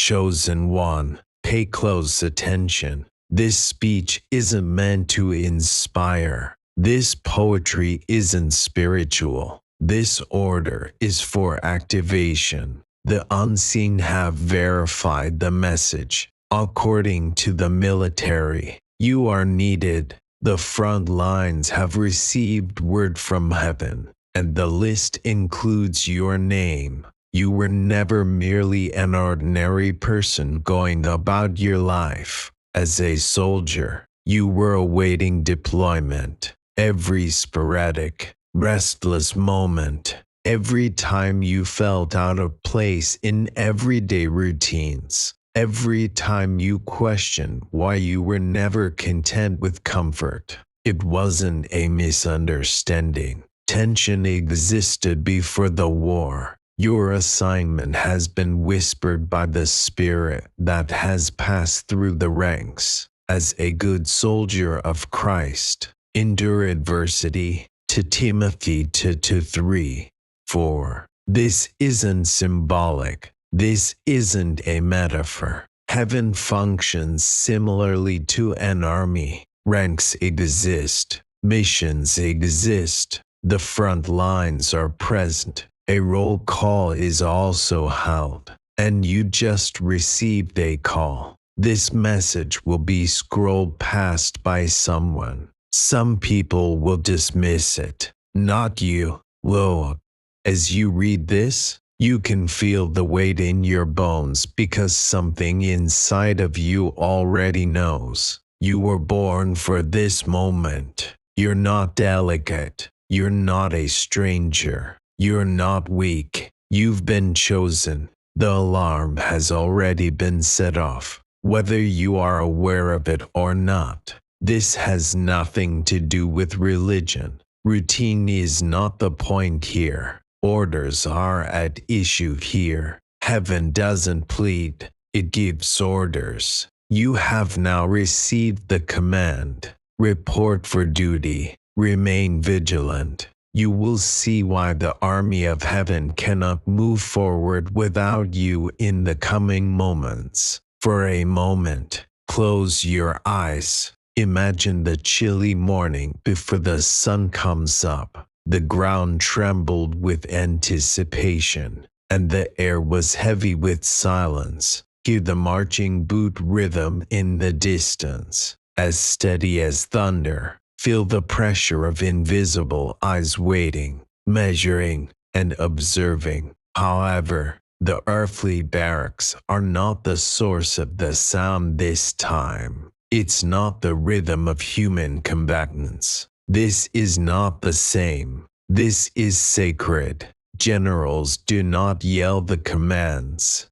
chosen one, pay close attention. This speech isn't meant to inspire. This poetry isn't spiritual. This order is for activation. The unseen have verified the message. According to the military, you are needed. The front lines have received word from heaven, and the list includes your name. You were never merely an ordinary person going about your life. As a soldier, you were awaiting deployment. Every sporadic, restless moment, every time you felt out of place in everyday routines, every time you questioned why you were never content with comfort, it wasn't a misunderstanding. Tension existed before the war. Your assignment has been whispered by the spirit that has passed through the ranks. As a good soldier of Christ, endure adversity. To Timothy 2:3-4. This isn't symbolic. This isn't a metaphor. Heaven functions similarly to an army. Ranks exist. Missions exist. The front lines are present. A roll call is also held, and you just received a call. This message will be scrolled past by someone. Some people will dismiss it, not you. Look, as you read this, you can feel the weight in your bones because something inside of you already knows. You were born for this moment. You're not delicate. You're not a stranger. You're not weak. You've been chosen. The alarm has already been set off, whether you are aware of it or not. This has nothing to do with religion. Routine is not the point here. Orders are at issue here. Heaven doesn't plead, it gives orders. You have now received the command. Report for duty. Remain vigilant. You will see why the army of heaven cannot move forward without you in the coming moments. For a moment, close your eyes. Imagine the chilly morning before the sun comes up. The ground trembled with anticipation, and the air was heavy with silence. Hear the marching boot rhythm in the distance, as steady as thunder. Feel the pressure of invisible eyes waiting, measuring, and observing. However, the earthly barracks are not the source of the sound this time. It's not the rhythm of human combatants. This is not the same. This is sacred. Generals do not yell the commands.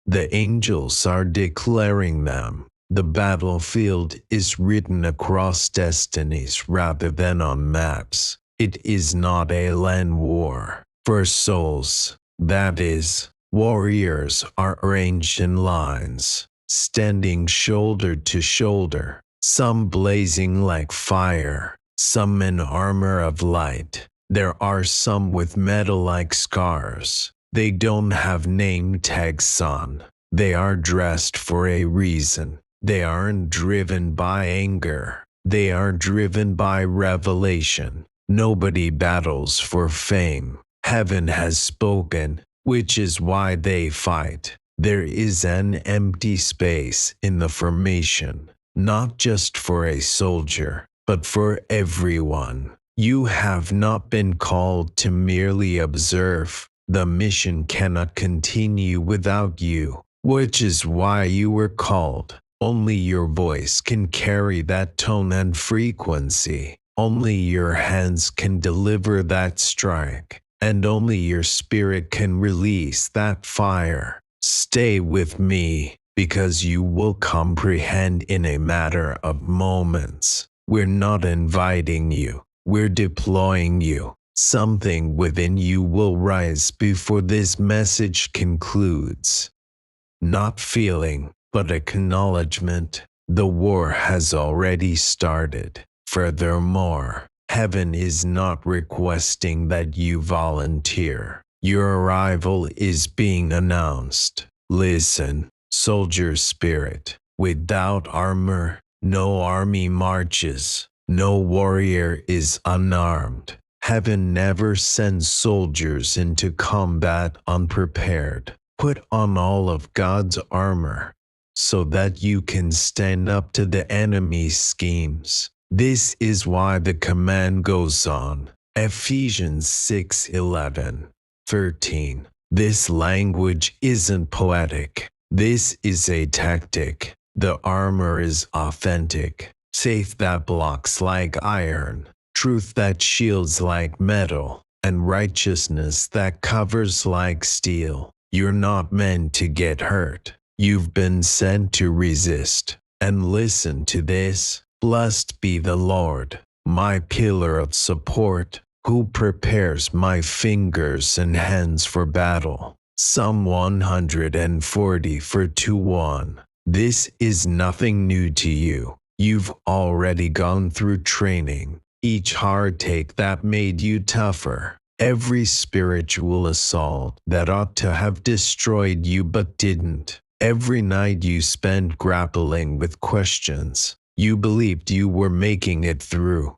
The angels are declaring them. The battlefield is written across destinies rather than on maps. It is not a land war. For souls, that is, warriors are arranged in lines, standing shoulder to shoulder, some blazing like fire, some in armor of light. There are some with metal-like scars. They don't have name tags on. They are dressed for a reason. They aren't driven by anger. They are driven by revelation. Nobody battles for fame. Heaven has spoken, which is why they fight. There is an empty space in the formation, not just for a soldier, but for everyone. You have not been called to merely observe. The mission cannot continue without you, which is why you were called. Only your voice can carry that tone and frequency. Only your hands can deliver that strike. And only your spirit can release that fire. Stay with me, because you will comprehend in a matter of moments. We're not inviting you. We're deploying you. Something within you will rise before this message concludes. Not feeling, but acknowledgement. The war has already started. Furthermore, heaven is not requesting that you volunteer. Your arrival is being announced. Listen, Soldier spirit. Without armor, no army marches. No warrior is unarmed. Heaven never sends soldiers into combat unprepared. Put on all of God's armor so that you can stand up to the enemy's schemes. This is why the command goes on. Ephesians 6:11, 13. This language isn't poetic. This is a tactic. The armor is authentic. Faith that blocks like iron, truth that shields like metal, and righteousness that covers like steel. You're not meant to get hurt. You've been sent to resist. And listen to this. Blessed be the Lord, my pillar of support, who prepares my fingers and hands for battle. Psalm 140:2-1. This is nothing new to you. You've already gone through training. Each heartache that made you tougher. Every spiritual assault that ought to have destroyed you but didn't. Every night you spent grappling with questions you believed you were making it through.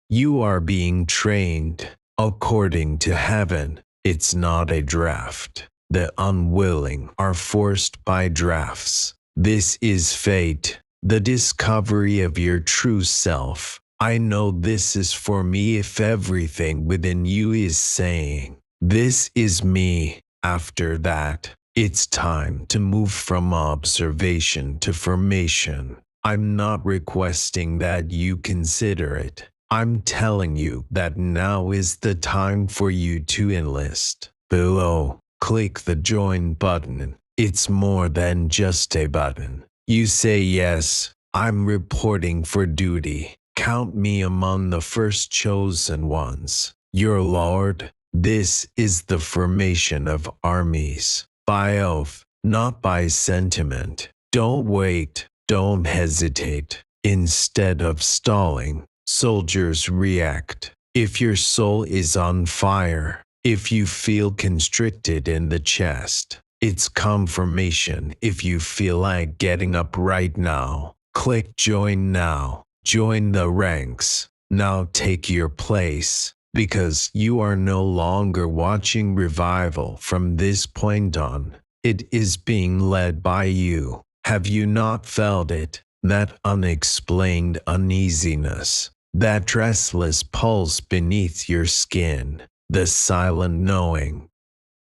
You are being trained according to heaven. It's not a draft. The unwilling are forced by drafts. This is fate, the discovery of your true self. I know this is for me if everything within you is saying, this is me. After that, it's time to move from observation to formation. I'm not requesting that you consider it. I'm telling you that now is the time for you to enlist. Below, click the join button. It's more than just a button. You say yes, I'm reporting for duty. Count me among the first chosen ones. Your Lord, this is the formation of armies. By oath, not by sentiment. Don't wait, don't hesitate. Instead of stalling, soldiers react. If your soul is on fire, if you feel constricted in the chest, it's confirmation. If you feel like getting up right now, click join now. Join the ranks. Now take your place, because you are no longer watching revival from this point on. It is being led by you. Have you not felt it? That unexplained uneasiness, that restless pulse beneath your skin, the silent knowing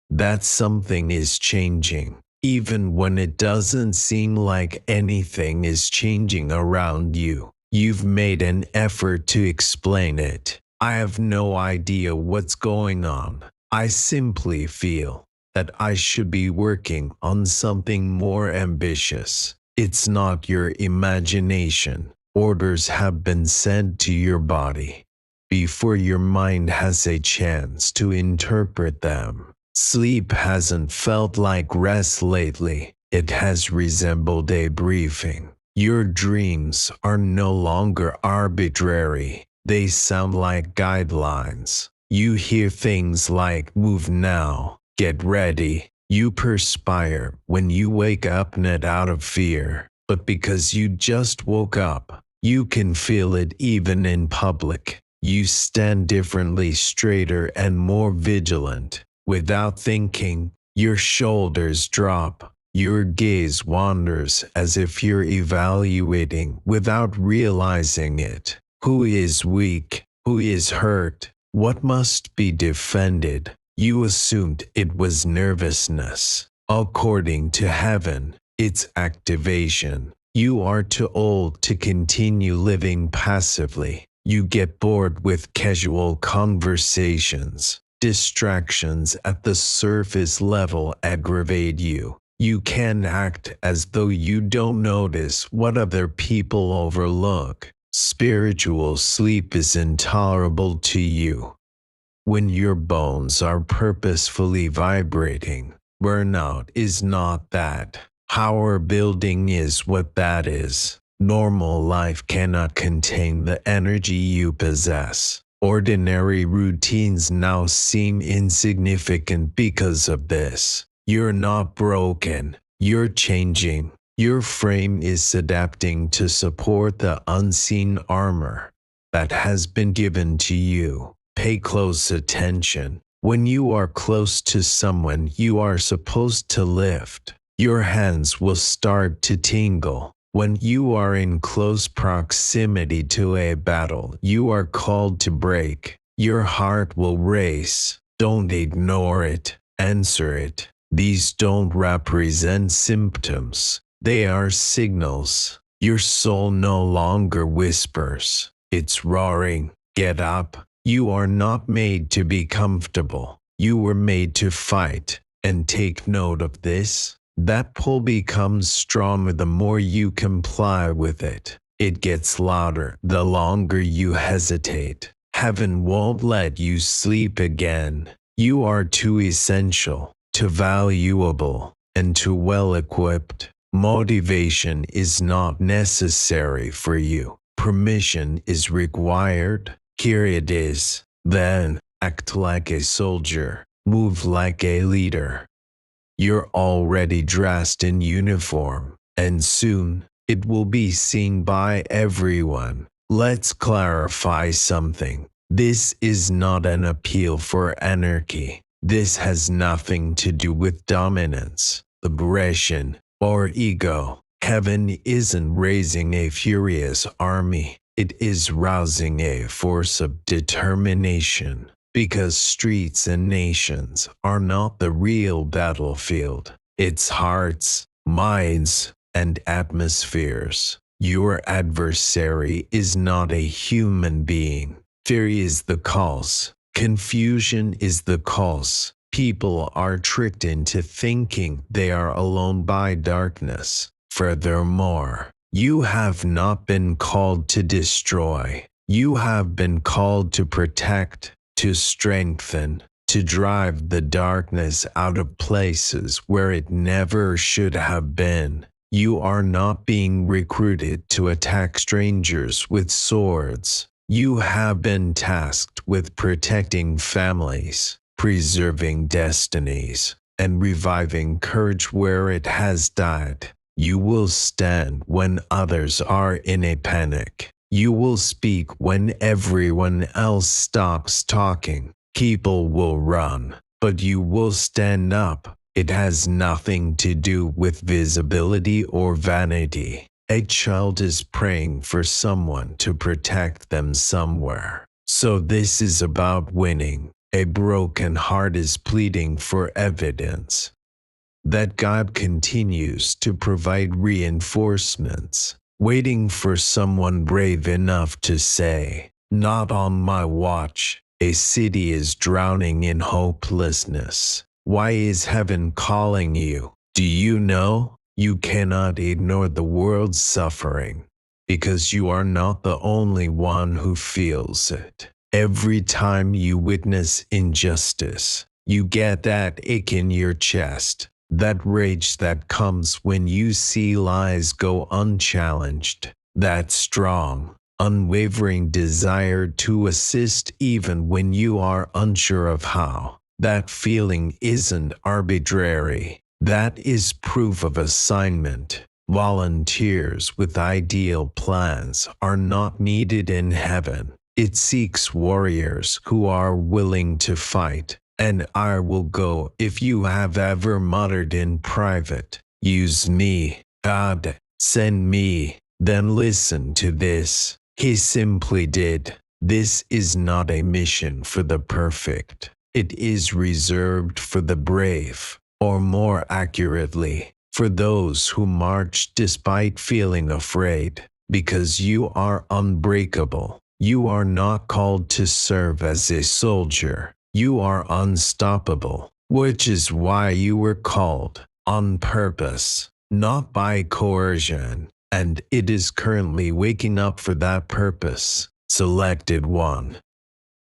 that something is changing, even when it doesn't seem like anything is changing around you. You've made an effort to explain it. I have no idea what's going on. I simply feel that I should be working on something more ambitious. It's not your imagination. Orders have been sent to your body before your mind has a chance to interpret them. Sleep hasn't felt like rest lately. It has resembled a briefing. Your dreams are no longer arbitrary. They sound like guidelines. You hear things like move now, get ready. You perspire when you wake up not out of fear, but because you just woke up. You can feel it even in public. You stand differently, straighter and more vigilant. Without thinking, your shoulders drop. Your gaze wanders as if you're evaluating without realizing it. Who is weak? Who is hurt? What must be defended? You assumed it was nervousness. According to heaven, it's activation. You are too old to continue living passively. You get bored with casual conversations. Distractions at the surface level aggravate you. You can act as though you don't notice what other people overlook. Spiritual sleep is intolerable to you. When your bones are purposefully vibrating, burnout is not that. Power building is what that is. Normal life cannot contain the energy you possess. Ordinary routines now seem insignificant because of this. You're not broken. You're changing. Your frame is adapting to support the unseen armor that has been given to you. Pay close attention. When you are close to someone you are supposed to lift, your hands will start to tingle. When you are in close proximity to a battle you are called to break, your heart will race. Don't ignore it. Answer it. These don't represent symptoms. They are signals. Your soul no longer whispers. It's roaring. Get up. You are not made to be comfortable. You were made to fight. And take note of this. That pull becomes stronger the more you comply with it. It gets louder the longer you hesitate. Heaven won't let you sleep again. You are too essential, too valuable, and too well equipped. Motivation is not necessary for you. Permission is required. Here it is. Then, act like a soldier. Move like a leader. You're already dressed in uniform, and soon, it will be seen by everyone. Let's clarify something. This is not an appeal for anarchy. This has nothing to do with dominance, aggression, or ego. Heaven isn't raising a furious army. It is rousing a force of determination. Because streets and nations are not the real battlefield. It's hearts, minds, and atmospheres. Your adversary is not a human being. Fear is the cause. Confusion is the cause. People are tricked into thinking they are alone by darkness. Furthermore, you have not been called to destroy. You have been called to protect, to strengthen, to drive the darkness out of places where it never should have been. You are not being recruited to attack strangers with swords. You have been tasked with protecting families, preserving destinies, and reviving courage where it has died. You will stand when others are in a panic. You will speak when everyone else stops talking. People will run, but you will stand up. It has nothing to do with visibility or vanity. A child is praying for someone to protect them somewhere. So this is about winning. A broken heart is pleading for evidence that God continues to provide reinforcements, waiting for someone brave enough to say, "Not on my watch." A city is drowning in hopelessness. Why is heaven calling you? Do you know? You cannot ignore the world's suffering, because you are not the only one who feels it. Every time you witness injustice, you get that ache in your chest. That rage that comes when you see lies go unchallenged. That strong, unwavering desire to assist even when you are unsure of how. That feeling isn't arbitrary. That is proof of assignment. Volunteers with ideal plans are not needed in heaven. It seeks warriors who are willing to fight. And I will go. If you have ever muttered in private, "Use me, God, send me," then listen to this. He simply did. This is not a mission for the perfect. It is reserved for the brave, or more accurately, for those who march despite feeling afraid. Because you are unbreakable. You are not called to serve as a soldier. You are unstoppable, which is why you were called, on purpose, not by coercion, and it is currently waking up for that purpose. Selected one.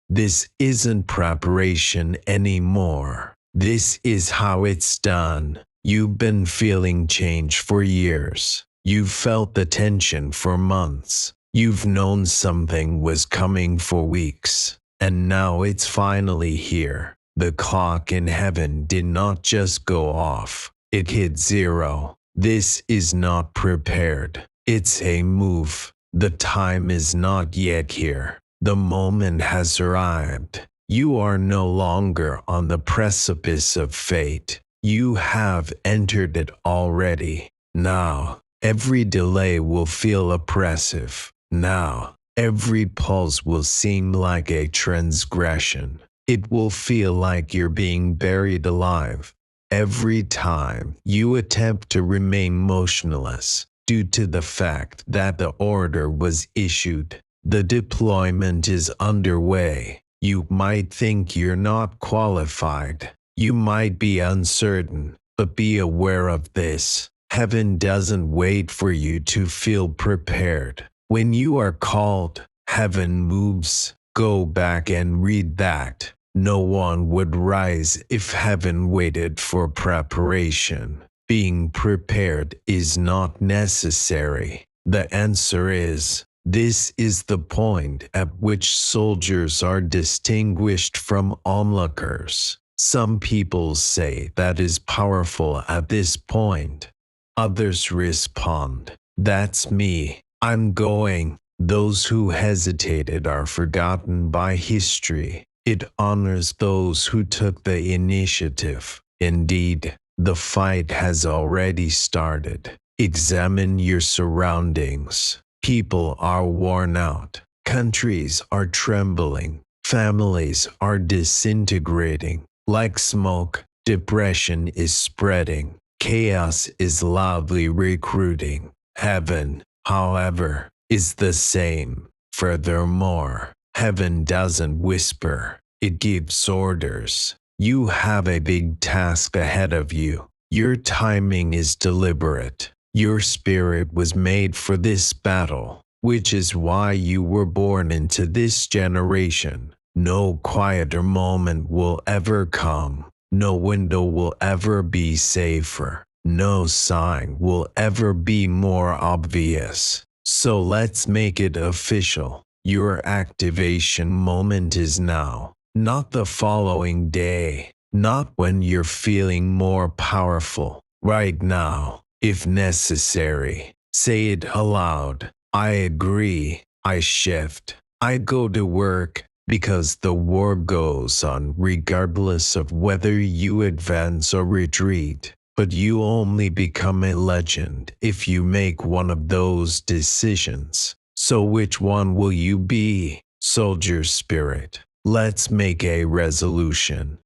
This isn't preparation anymore. This is how it's done. You've been feeling change for years. You've felt the tension for months. You've known something was coming for weeks. And now it's finally here. The clock in heaven did not just go off. it hit 0. This is not prepared. It's a move. The time is not yet here. The moment has arrived. You are no longer on the precipice of fate. You have entered it already. Now, every delay will feel oppressive. Now, every pulse will seem like a transgression. It will feel like you're being buried alive. Every time you attempt to remain motionless, due to the fact that the order was issued, the deployment is underway. You might think you're not qualified. You might be uncertain, but be aware of this. Heaven doesn't wait for you to feel prepared. When you are called, heaven moves. Go back and read that. No one would rise if heaven waited for preparation. Being prepared is not necessary. The answer is, this is the point at which soldiers are distinguished from onlookers. Some people say that is powerful at this point. Others respond, that's me. I'm going. Those who hesitated are forgotten by history. It honors those who took the initiative. Indeed, the fight has already started. Examine your surroundings. People are worn out. Countries are trembling. Families are disintegrating. Like smoke, depression is spreading. Chaos is loudly recruiting. Heaven, however, is the same. Furthermore, heaven doesn't whisper, it gives orders. You have a big task ahead of you. Your timing is deliberate. Your spirit was made for this battle, which is why you were born into this generation. No quieter moment will ever come. No window will ever be safer. No sign will ever be more obvious. So let's make it official. Your activation moment is now, not the following day, not when you're feeling more powerful. Right now, if necessary, say it aloud. I agree. I shift. I go to work, because the war goes on regardless of whether you advance or retreat. But you only become a legend if you make one of those decisions. So which one will you be, soldier spirit? Let's make a resolution.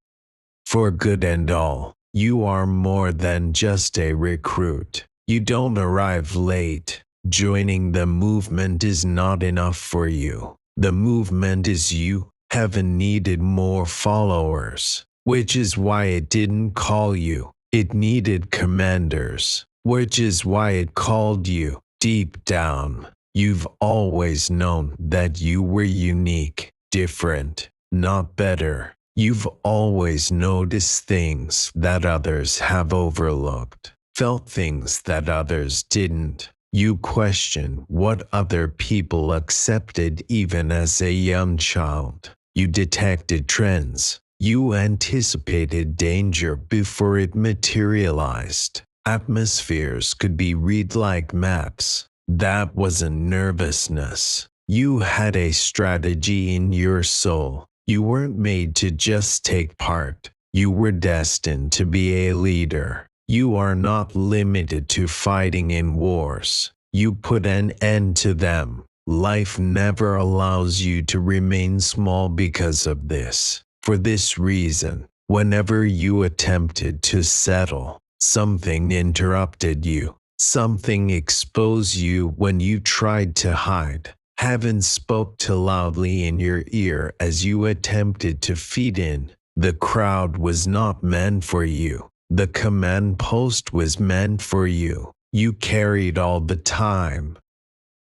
For good and all, you are more than just a recruit. You don't arrive late. Joining the movement is not enough for you. The movement is you. Heaven needed more followers, which is why it didn't call you. It needed commanders, which is why it called you. Deep down, you've always known that you were unique, different, not better. You've always noticed things that others have overlooked, felt things that others didn't. You questioned what other people accepted even as a young child. You detected trends. You anticipated danger before it materialized. Atmospheres could be read like maps. That wasn't nervousness. You had a strategy in your soul. You weren't made to just take part. You were destined to be a leader. You are not limited to fighting in wars. You put an end to them. Life never allows you to remain small because of this. For this reason, whenever you attempted to settle, something interrupted you. Something exposed you when you tried to hide. Heaven spoke too loudly in your ear as you attempted to feed in. The crowd was not meant for you. The command post was meant for you. You carried all the time.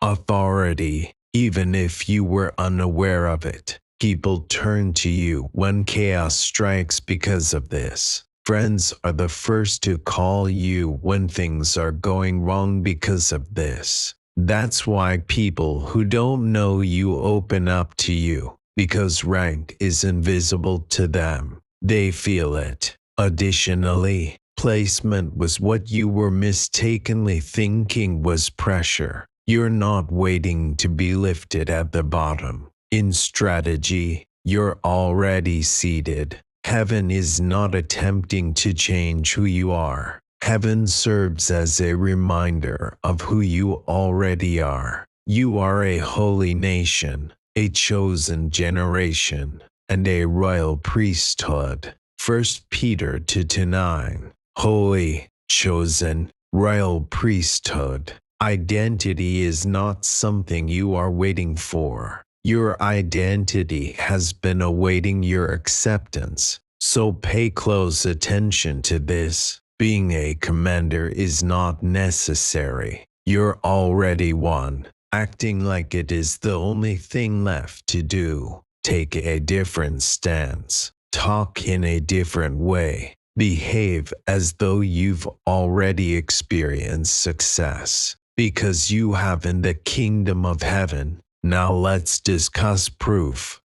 Authority, even if you were unaware of it. People turn to you when chaos strikes because of this. Friends are the first to call you when things are going wrong because of this. That's why people who don't know you open up to you, because rank is invisible to them. They feel it. Additionally, Placement was what you were mistakenly thinking was pressure. You're not waiting to be lifted at the bottom. In strategy, you're already seated. Heaven is not attempting to change who you are. Heaven serves as a reminder of who you already are. You are a holy nation, a chosen generation, and a royal priesthood. 1 Peter 2:9. Holy, chosen, royal priesthood. Identity is not something you are waiting for. Your identity has been awaiting your acceptance. So pay close attention to this. Being a commander is not necessary. You're already one. Acting like it is the only thing left to do. Take a different stance. Talk in a different way. Behave as though you've already experienced success, because you have in the kingdom of heaven. Now let's discuss proof.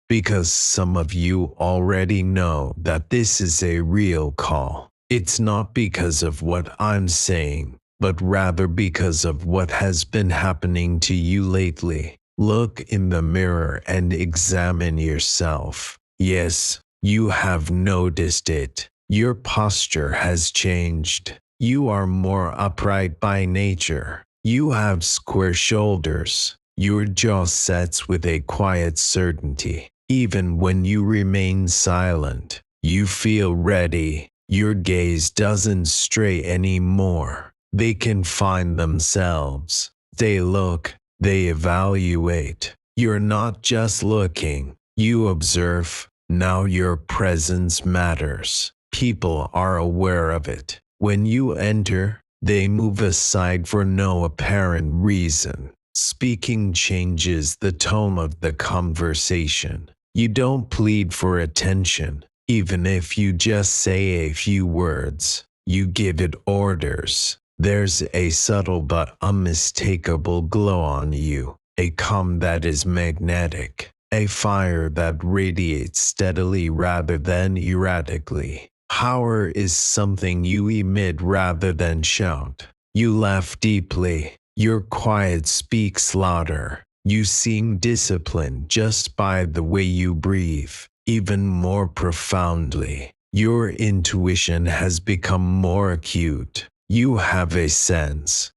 Because some of you already know that this is a real call. It's not because of what I'm saying, but rather because of what has been happening to you lately. Look in the mirror and examine yourself. Yes, you have noticed it. Your posture has changed. You are more upright by nature. You have square shoulders. Your jaw sets with a quiet certainty. Even when you remain silent, you feel ready. Your gaze doesn't stray anymore. They can find themselves. They look, they evaluate. You're not just looking, you observe. Now your presence matters. People are aware of it. When you enter, they move aside for no apparent reason. Speaking changes the tone of the conversation. You don't plead for attention, even if you just say a few words. You give it orders. There's a subtle but unmistakable glow on you, a calm that is magnetic, a fire that radiates steadily rather than erratically. Power is something you emit rather than shout. You laugh deeply. Your quiet speaks louder. You seem disciplined just by the way you breathe. Even more profoundly, your intuition has become more acute. You have a sense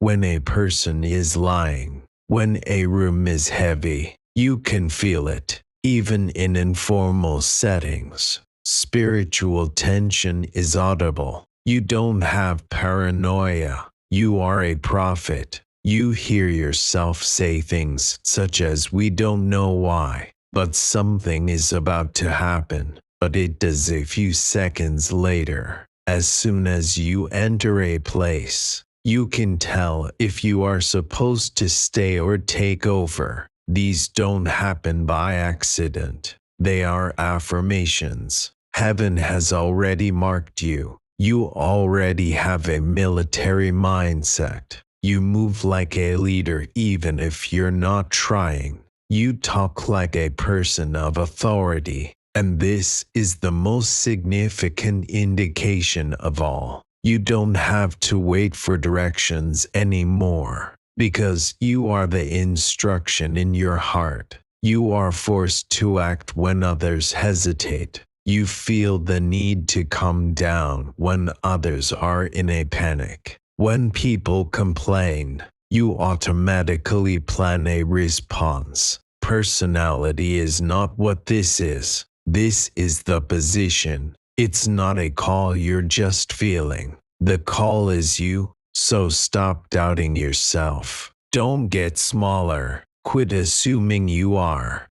when a person is lying, when a room is heavy. You can feel it, even in informal settings. Spiritual tension is audible. You don't have paranoia. You are a prophet. You hear yourself say things such as, "We don't know why, but something is about to happen." But it does a few seconds later. As soon as you enter a place, you can tell if you are supposed to stay or take over. These don't happen by accident. They are affirmations. Heaven has already marked you. You already have a military mindset. You move like a leader even if you're not trying. You talk like a person of authority. And this is the most significant indication of all. You don't have to wait for directions anymore, because you are the instruction in your heart. You are forced to act when others hesitate. You feel the need to calm down when others are in a panic. When people complain, you automatically plan a response. Personality is not what this is. This is the position. It's not a call you're just feeling. The call is you, so stop doubting yourself. Don't get smaller. Quit assuming you are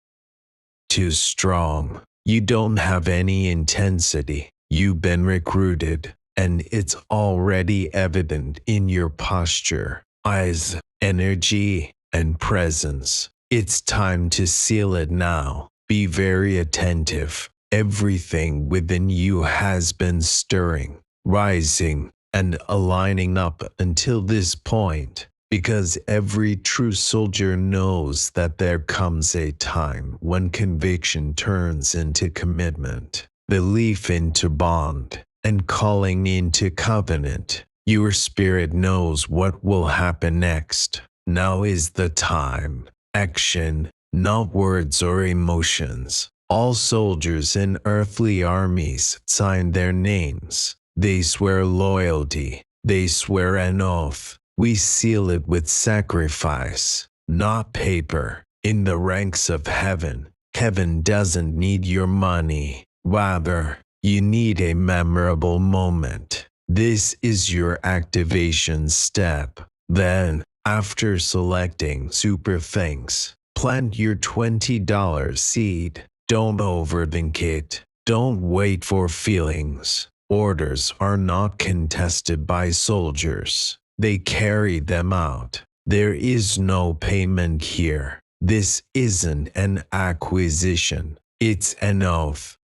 too strong. You don't have any intensity. You've been recruited, and it's already evident in your posture, eyes, energy, and presence. It's time to seal it now. Be very attentive. Everything within you has been stirring, rising, and aligning up until this point, because every true soldier knows that there comes a time when conviction turns into commitment, belief into bond, and calling into covenant. Your spirit knows what will happen next. Now is the time. Action, not words or emotions. All soldiers in earthly armies sign their names. They swear loyalty. They swear an oath. We seal it with sacrifice, not paper. In the ranks of heaven, heaven doesn't need your money. Rather, you need a memorable moment. This is your activation step. Then, after selecting super thanks, plant your $20 seed. Don't overthink it. Don't wait for feelings. Orders are not contested by soldiers. They carry them out. There is no payment here. This isn't an acquisition. It's an oath.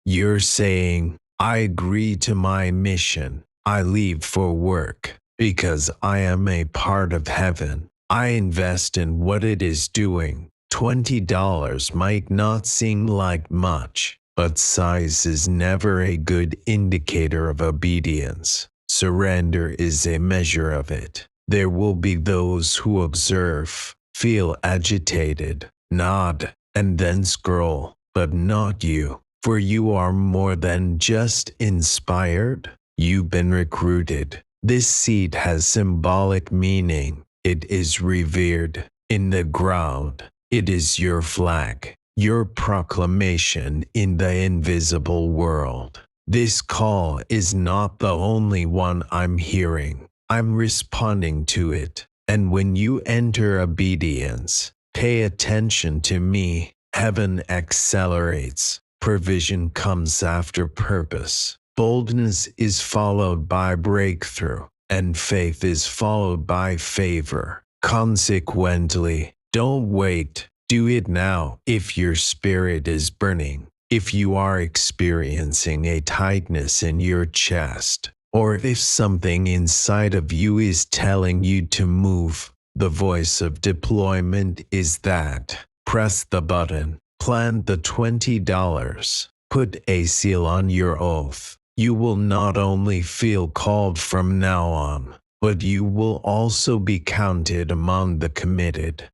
You're saying, I agree to my mission. I leave for work because I am a part of heaven. I invest in what it is doing. $20 might not seem like much, but size is never a good indicator of obedience. Surrender is a measure of it. There will be those who observe, feel agitated, nod, and then scroll, but not you. For you are more than just inspired. You've been recruited. This seed has symbolic meaning. It is revered in the ground. It is your flag, your proclamation in the invisible world. This call is not the only one I'm hearing. I'm responding to it. And when you enter obedience, pay attention to me. Heaven accelerates. Provision comes after purpose. Boldness is followed by breakthrough, and faith is followed by favor. Consequently, don't wait. Do it now. If your spirit is burning, if you are experiencing a tightness in your chest, or if something inside of you is telling you to move, the voice of deployment is that. Press the button. Plant the $20. Put a seal on your oath. You will not only feel called from now on, but you will also be counted among the committed.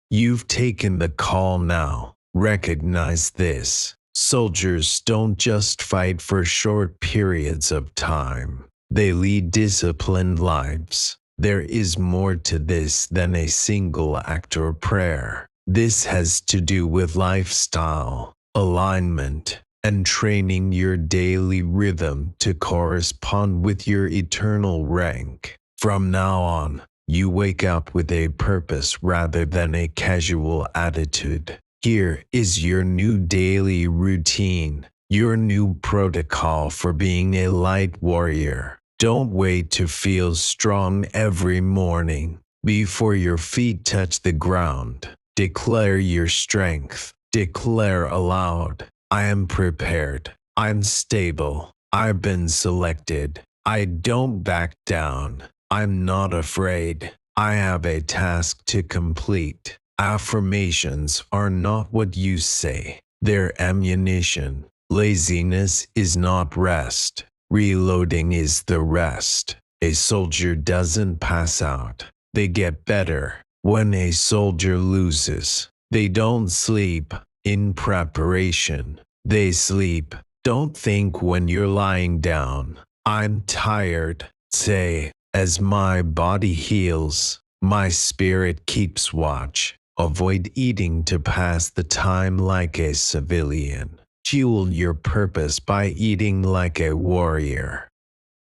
You've taken the call now. Recognize this. Soldiers don't just fight for short periods of time. They lead disciplined lives. There is more to this than a single act or prayer. This has to do with lifestyle, alignment, and training your daily rhythm to correspond with your eternal rank. From now on, you wake up with a purpose rather than a casual attitude. Here is your new daily routine, your new protocol for being a light warrior. Don't wait to feel strong every morning. Before your feet touch the ground, declare your strength. Declare aloud, I am prepared. I'm stable. I've been selected. I don't back down. I'm not afraid. I have a task to complete. Affirmations are not what you say. They're ammunition. Laziness is not rest. Reloading is the rest. A soldier doesn't pass out. They get better. When a soldier loses, they don't sleep in preparation. They sleep. Don't think when you're lying down, I'm tired. Say, as my body heals, my spirit keeps watch. Avoid eating to pass the time like a civilian. Fuel your purpose by eating like a warrior.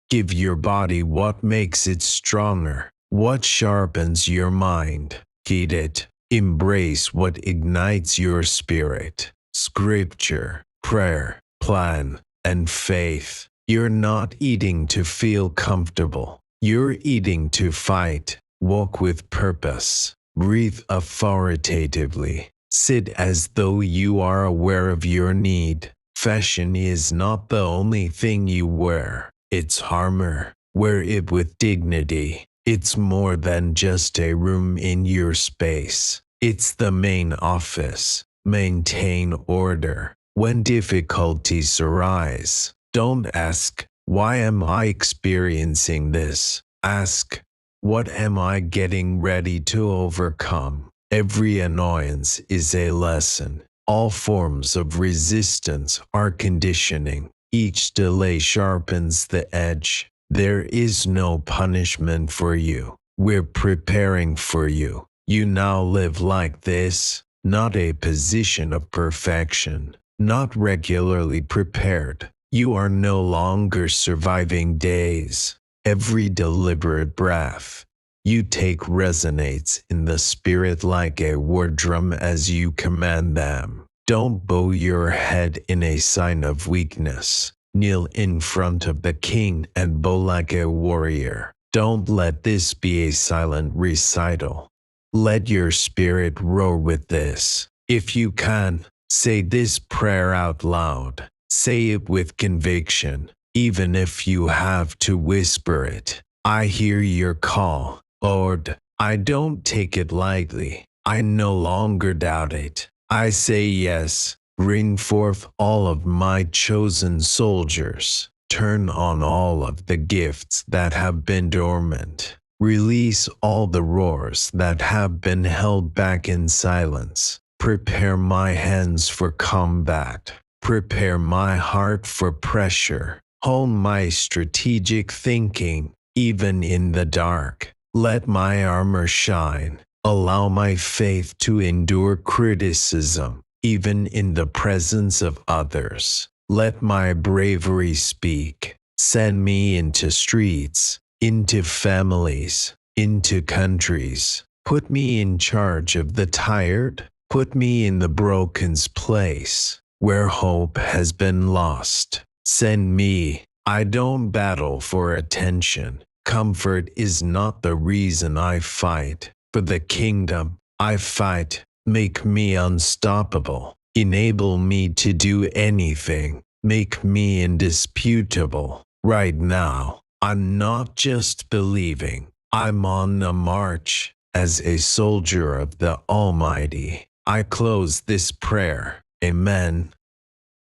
Give your body what makes it stronger, what sharpens your mind. Heed it. Embrace what ignites your spirit. Scripture, prayer, plan, and faith. You're not eating to feel comfortable. You're eating to fight. Walk with purpose. Breathe authoritatively. Sit as though you are aware of your need. Fashion is not the only thing you wear. It's armor. Wear it with dignity. It's more than just a room in your space. It's the main office. Maintain order. When difficulties arise, don't ask, Why am I experiencing this? Ask, what am I getting ready to overcome? Every annoyance is a lesson. All forms of resistance are conditioning. Each delay sharpens the edge. There is no punishment for you. We're preparing for you. You now live like this, not a position of perfection, not regularly prepared. You are no longer surviving days. Every deliberate breath you take resonates in the spirit like a war drum as you command them. Don't bow your head in a sign of weakness. Kneel in front of the king and bow like a warrior. Don't let this be a silent recital. Let your spirit roar with this. If you can, say this prayer out loud. Say it with conviction, even if you have to whisper it. I hear your call, Lord. I don't take it lightly. I no longer doubt it. I say yes. Bring forth all of my chosen soldiers. Turn on all of the gifts that have been dormant. Release all the roars that have been held back in silence. Prepare my hands for combat. Prepare my heart for pressure. Hold my strategic thinking, even in the dark. Let my armor shine. Allow my faith to endure criticism, even in the presence of others. Let my bravery speak. Send me into streets, into families, into countries. Put me in charge of the tired. Put me in the broken's place, where hope has been lost. Send me. I don't battle for attention. Comfort is not the reason I fight. For the kingdom, I fight. Make me unstoppable. Enable me to do anything. Make me indisputable. Right now, I'm not just believing. I'm on a march. As a soldier of the Almighty, I close this prayer. Amen.